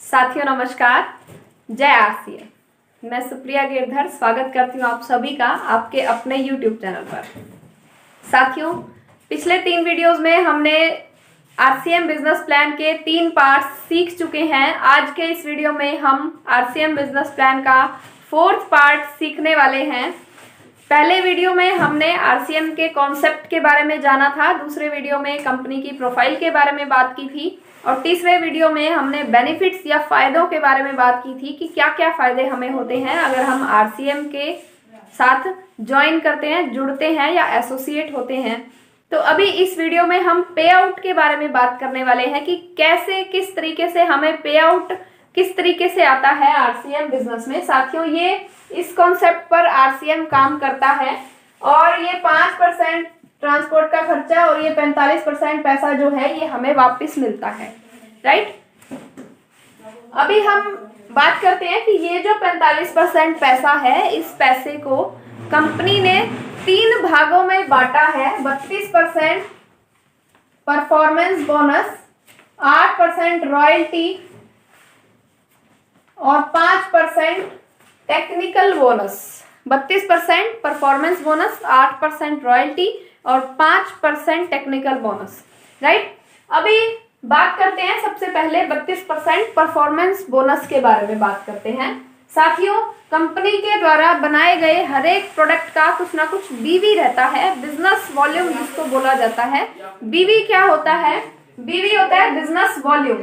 साथियों नमस्कार, जय आरसीएम। मैं सुप्रिया गिरधर स्वागत करती हूँ आप सभी का आपके अपने YouTube चैनल पर। साथियों, पिछले 3 वीडियोस में हमने आरसीएम बिजनेस प्लान के 3 पार्ट्स सीख चुके हैं। आज के इस वीडियो में हम आरसीएम बिजनेस प्लान का 4th पार्ट सीखने वाले हैं। पहले वीडियो में हमने आरसीएम के कॉन्सेप्ट के बारे में जाना था, दूसरे वीडियो में कंपनी की प्रोफाइल के बारे में बात की थी और तीसरे वीडियो में हमने बेनिफिट्स या फायदों के बारे में बात की थी कि क्या क्या फायदे हमें होते हैं अगर हम आरसीएम के साथ ज्वाइन करते हैं, जुड़ते हैं या एसोसिएट होते हैं। तो अभी इस वीडियो में हम पे आउट के बारे में बात करने वाले हैं कि कैसे, किस तरीके से हमें पे आउट किस तरीके से आता है आरसीएम बिजनेस में। साथियों, ये इस कॉन्सेप्ट पर आरसीएम काम करता है और ये 5% ट्रांसपोर्ट का खर्चा और ये 45% पैसा जो है ये हमें वापस मिलता है, राइट। अभी हम बात करते हैं कि ये जो 45% पैसा है, इस पैसे को कंपनी ने 3 भागों में बांटा है। 32% परफॉर्मेंस बोनस, 8% रॉयल्टी और 5% technical bonus. 32% performance bonus, 8% royalty और 5% टेक्निकल बोनस, राइट। अभी बात करते हैं सबसे पहले 32% परफॉर्मेंस बोनस के बारे में बात करते हैं। साथियों, कंपनी के द्वारा बनाए गए हर एक प्रोडक्ट का कुछ ना कुछ बीवी रहता है, बिजनेस वॉल्यूम जिसको बोला जाता है। बीवी क्या होता है? बीवी होता है बिजनेस वॉल्यूम।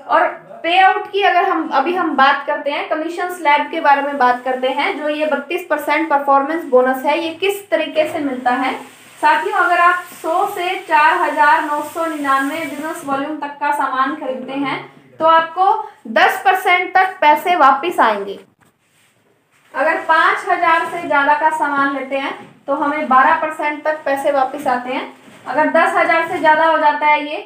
और पे आउट की अगर हम बात करते हैं, कमीशन स्लैब के बारे में बात करते हैं, जो ये 32% परफॉर्मेंस बोनस है, ये किस तरीके से मिलता है। साथियों, अगर आप 100 से 4,999 बिजनेस वॉल्यूम तक का सामान खरीदते हैं तो आपको 10% तक पैसे वापस आएंगे। अगर 5,000 से ज्यादा का सामान लेते हैं तो हमें 12% तक पैसे वापस आते हैं। अगर 10,000 से ज्यादा हो जाता है ये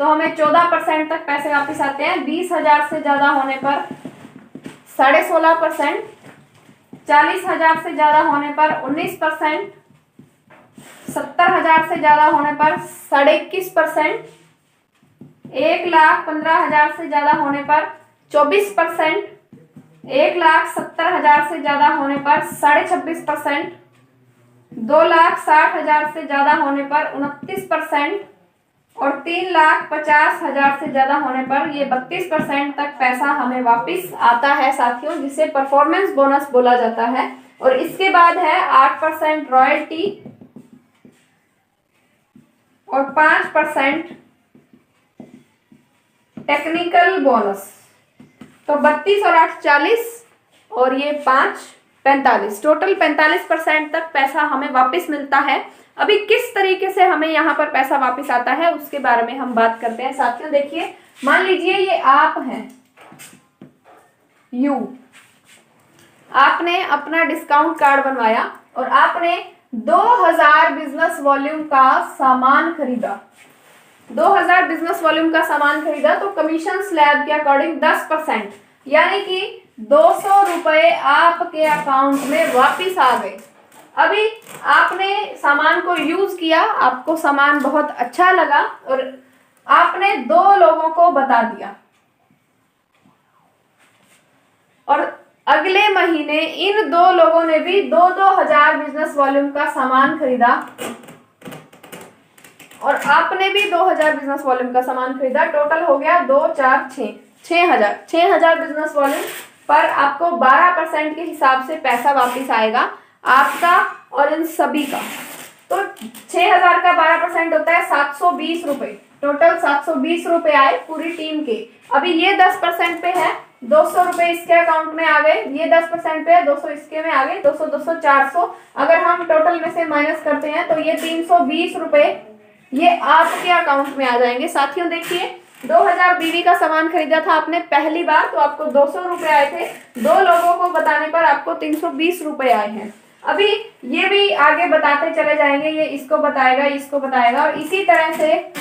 तो हमें 14% तक पैसे वापस आते हैं। 20,000 से ज्यादा होने पर 16.5%, 40,000 से ज्यादा होने पर 19%, 70,000 से ज्यादा होने पर 21.5%, 1,15,000 से ज्यादा होने पर 24%, 1,70,000 से ज्यादा होने पर 26.5%, 2,60,000 से ज्यादा होने पर 29% और 3,50,000 से ज्यादा होने पर ये 32% तक पैसा हमें वापस आता है साथियों, जिसे परफॉर्मेंस बोनस बोला जाता है। और इसके बाद है 8% रॉयल्टी और 5% टेक्निकल बोनस। तो 32 और 8 40 और ये 5 45, टोटल 45% तक पैसा हमें वापस मिलता है। अभी किस तरीके से हमें यहाँ पर पैसा वापस आता है उसके बारे में हम बात करते हैं। साथियों देखिए, मान लीजिए ये आप हैं, आपने अपना डिस्काउंट कार्ड बनवाया और आपने 2,000 बिजनेस वॉल्यूम का सामान खरीदा। 2,000 बिजनेस वॉल्यूम का सामान खरीदा तो कमीशन स्लैब के अकॉर्डिंग 10%, यानी कि 200 रुपए आपके अकाउंट में वापिस आ गए। अभी आपने सामान को यूज किया, आपको सामान बहुत अच्छा लगा और आपने 2 लोगों को बता दिया और अगले महीने इन 2 लोगों ने भी 2,000 बिजनेस वॉल्यूम का सामान खरीदा और आपने भी 2,000 बिजनेस वॉल्यूम का सामान खरीदा। टोटल हो गया 2 4 6 6,000 बिजनेस वॉल्यूम पर आपको 12% के हिसाब से पैसा वापस आएगा, आपका और इन सभी का। तो 6,000 का 12% होता है 720 रुपए। टोटल 720 रुपए आए पूरी टीम के। अभी ये 10% पे है, 200 रुपए इसके अकाउंट में आ गए। ये 10% पे है, 200 इसके में आ गए, 200 200 400। अगर हम टोटल में से माइनस करते हैं तो ये 320 रुपए ये आपके अकाउंट में आ जाएंगे। साथियों देखिए, 2,000 बीवी का सामान खरीदा था आपने पहली बार तो आपको 200 रुपए आए थे। 2 लोगों को बताने पर आपको 320 रुपए आए हैं। अभी ये भी आगे बताते चले जाएंगे, ये इसको बताएगा, इसको बताएगा और इसी तरह से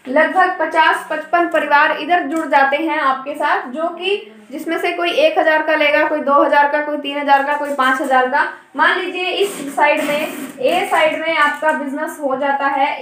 लगभग 50-55 परिवार इधर जुड़ जाते हैं आपके साथ, जो कि जिसमें से कोई 1,000 का लेगा, कोई 2,000 का, कोई 3,000 का, कोई 5,000 का। मान लीजिए इस साइड में, ए साइड में आपका बिजनेस हो जाता है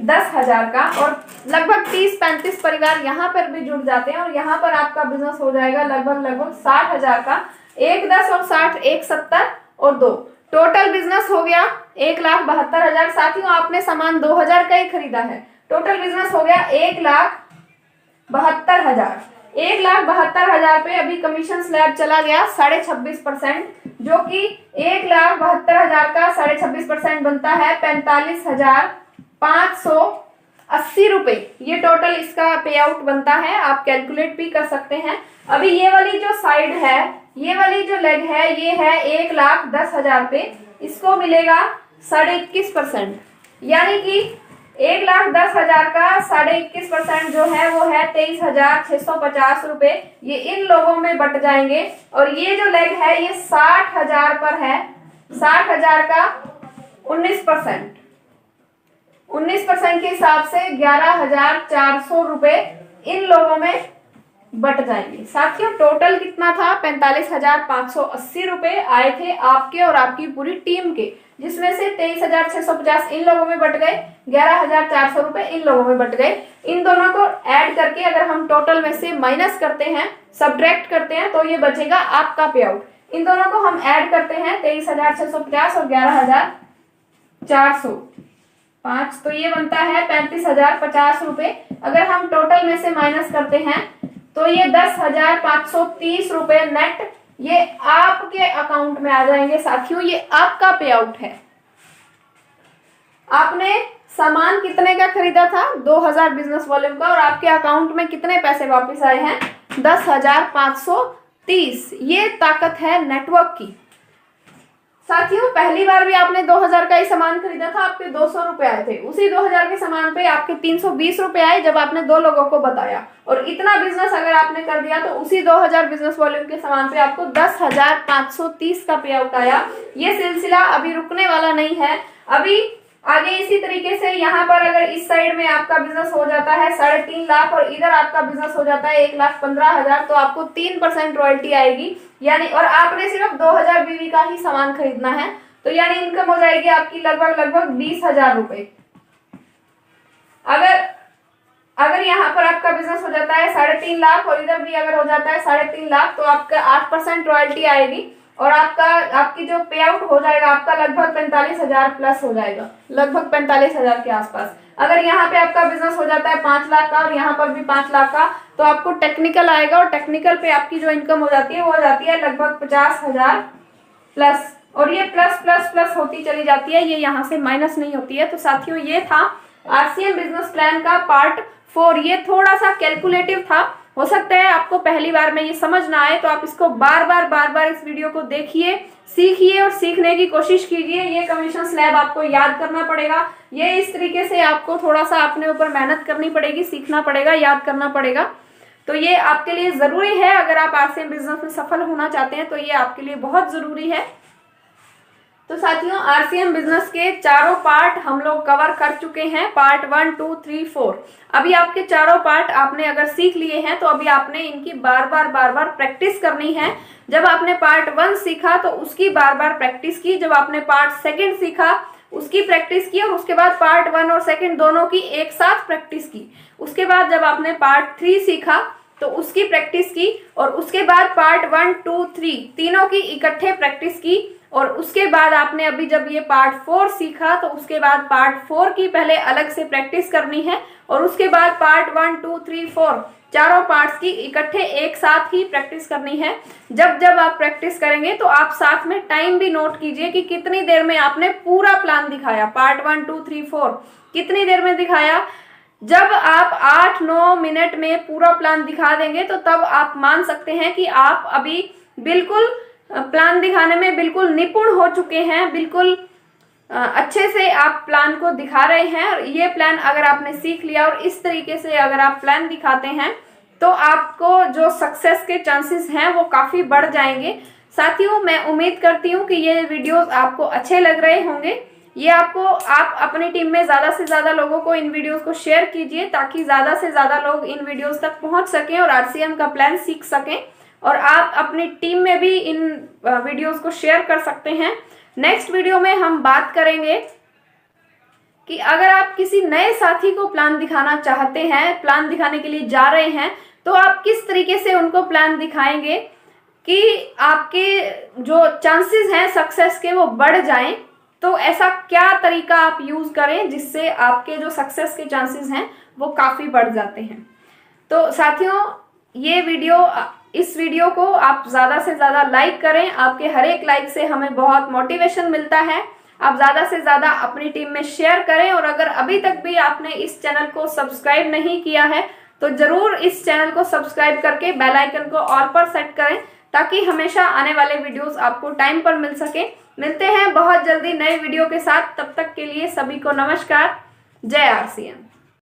10,000 का, और लगभग 30-35 परिवार यहाँ पर भी जुड़ जाते हैं और यहाँ पर आपका बिजनेस हो जाएगा लगभग 60,000 का। 1 10 और 60, 1 70 और 2, टोटल बिजनेस हो गया 1,72,000। साथियों आपने सामान 2,000 का ही खरीदा है, टोटल बिजनेस हो गया 1,72,000। 1,72,000 पे अभी कमीशन स्लैब चला गया 26.5%, जो कि 1,72,000 का 26.5% बनता है 45,580 रुपए। ये टोटल इसका पे आउट बनता है, आप कैलकुलेट भी कर सकते हैं। अभी ये वाली जो साइड है, ये वाली जो लेग है, ये है 1,10,000 पे, इसको मिलेगा 21.5%, यानी कि 1,10,000 का 21.5% जो है वो है 23,650 रुपए। ये इन लोगों में बट जाएंगे। और ये जो लेग है ये 60,000 पर है, 60,000 का 19%, 19% के हिसाब से 11,400 रुपए इन लोगों में बट जाएंगे। साथियों टोटल कितना था? 45,580 रुपए आए थे आपके और आपकी पूरी टीम के, जिसमें से 23,650 इन लोगों में बट गए, 11,400 रुपए इन लोगों में बट गए। इन दोनों को ऐड करके अगर हम टोटल में से माइनस करते हैं, सब्ट्रैक्ट करते हैं, तो ये बचेगा आपका पे आउट। इन दोनों को हम ऐड करते हैं, 23,650 और 11,405, तो ये बनता है 35,050 रुपए। अगर हम टोटल में से माइनस करते हैं तो ये 10,530 रुपए नेट ये आपके अकाउंट में आ जाएंगे। साथियों ये आपका पे आउट है। आपने सामान कितने का खरीदा था? 2,000 बिजनेस वॉल्यूम का, और आपके अकाउंट में कितने पैसे वापस आए हैं? 10,530। ये ताकत है नेटवर्क की। साथियों पहली बार भी आपने 2,000 का ही सामान खरीदा था, आपके 200 रुपए आए थे। उसी 2,000 के सामान पे आपके 320 रुपए आए जब आपने 2 लोगों को बताया। और इतना बिजनेस अगर आपने कर दिया तो उसी 2,000 बिजनेस वॉल्यूम के सामान पे आपको 10,530 का पे आउट आया। ये सिलसिला अभी रुकने वाला नहीं है, अभी आगे इसी तरीके से यहाँ पर अगर इस साइड में आपका बिजनेस हो जाता है 3.5 लाख और इधर आपका बिजनेस हो जाता है 1,15,000, तो आपको 3% रॉयल्टी आएगी। यानी और आपने सिर्फ 2,000 बीवी का ही सामान खरीदना है, तो यानी इनकम हो जाएगी आपकी लगभग 20,000 रुपए। अगर यहाँ पर आपका बिजनेस हो जाता है 3.5 लाख और इधर भी अगर हो जाता है 3.5 लाख, तो आपका 8% रॉयल्टी आएगी और आपकी जो पे आउट हो जाएगा आपका लगभग 45,000 प्लस हो जाएगा, लगभग 45,000 के आसपास। अगर यहाँ पे आपका बिजनेस हो जाता है 5 लाख का और यहाँ पर भी 5 लाख का, तो आपको टेक्निकल आएगा और टेक्निकल पे आपकी जो इनकम हो जाती है वो हो जाती है लगभग 50,000 प्लस, और ये प्लस प्लस प्लस होती चली जाती है, ये यहाँ से माइनस नहीं होती है। तो साथियों ये था आरसीएम बिजनेस प्लान का पार्ट 4। ये थोड़ा सा कैलकुलेटिव था, हो सकता है आपको पहली बार में ये समझ ना आए, तो आप इसको बार बार इस वीडियो को देखिए, सीखिए और सीखने की कोशिश कीजिए। ये कमीशन स्लैब आपको याद करना पड़ेगा, ये इस तरीके से आपको थोड़ा सा अपने ऊपर मेहनत करनी पड़ेगी, सीखना पड़ेगा, याद करना पड़ेगा। तो ये आपके लिए जरूरी है, अगर आप आरसीएम बिजनेस में सफल होना चाहते हैं तो ये आपके लिए बहुत जरूरी है। तो साथियों आरसीएम बिजनेस के चारों पार्ट हम लोग कवर कर चुके हैं, पार्ट 1, 2, 3, 4। अभी आपके चारों पार्ट आपने अगर सीख लिए हैं तो अभी आपने इनकी बार बार प्रैक्टिस करनी है। जब आपने पार्ट 1 सीखा तो उसकी बार बार प्रैक्टिस की, जब आपने पार्ट 2 सीखा उसकी प्रैक्टिस की, और उसके बाद पार्ट 1 और 2 दोनों की एक साथ प्रैक्टिस की। उसके बाद जब आपने पार्ट 3 सीखा तो उसकी प्रैक्टिस की, और उसके बाद पार्ट 1, 2, 3 तीनों की इकट्ठे प्रैक्टिस की, और उसके बाद आपने अभी जब ये पार्ट 4 सीखा तो उसके बाद पार्ट 4 की पहले अलग से प्रैक्टिस करनी है, और उसके बाद पार्ट 1, 2, 3, 4 चारों पार्ट्स की इकट्ठे एक साथ ही प्रैक्टिस करनी है। जब आप प्रैक्टिस करेंगे तो आप साथ में टाइम भी नोट कीजिए कि कितनी देर में आपने पूरा प्लान दिखाया, पार्ट 1, 2, 3, 4 कितनी देर में दिखाया। जब आप 8-9 मिनट में पूरा प्लान दिखा देंगे तो तब आप मान सकते हैं कि आप अभी बिल्कुल प्लान दिखाने में बिल्कुल निपुण हो चुके हैं, बिल्कुल अच्छे से आप प्लान को दिखा रहे हैं। और ये प्लान अगर आपने सीख लिया और इस तरीके से अगर आप प्लान दिखाते हैं तो आपको जो सक्सेस के चांसेस हैं वो काफी बढ़ जाएंगे। साथियों मैं उम्मीद करती हूँ कि ये वीडियोस आपको अच्छे लग रहे होंगे। ये आप अपनी टीम में ज्यादा से ज्यादा लोगों को इन वीडियोस को शेयर कीजिए, ताकि ज्यादा से ज्यादा लोग इन वीडियोस तक पहुंच सकें और आरसीएम का प्लान सीख सकें, और आप अपनी टीम में भी इन वीडियोस को शेयर कर सकते हैं। नेक्स्ट वीडियो में हम बात करेंगे कि अगर आप किसी नए साथी को प्लान दिखाना चाहते हैं, प्लान दिखाने के लिए जा रहे हैं, तो आप किस तरीके से उनको प्लान दिखाएंगे कि आपके जो चांसेस हैं सक्सेस के वो बढ़ जाएं। तो ऐसा क्या तरीका आप यूज करें जिससे आपके जो सक्सेस के चांसेस हैं वो काफी बढ़ जाते हैं। तो साथियों, इस वीडियो को आप ज़्यादा से ज़्यादा लाइक करें। आपके हर एक लाइक से हमें बहुत मोटिवेशन मिलता है। आप ज़्यादा से ज़्यादा अपनी टीम में शेयर करें, और अगर अभी तक भी आपने इस चैनल को सब्सक्राइब नहीं किया है तो ज़रूर इस चैनल को सब्सक्राइब करके बेल आइकन को ऑल पर सेट करें, ताकि हमेशा आने वाले वीडियोस आपको टाइम पर मिल सके। मिलते हैं बहुत जल्दी नए वीडियो के साथ, तब तक के लिए सभी को नमस्कार। जय RCM।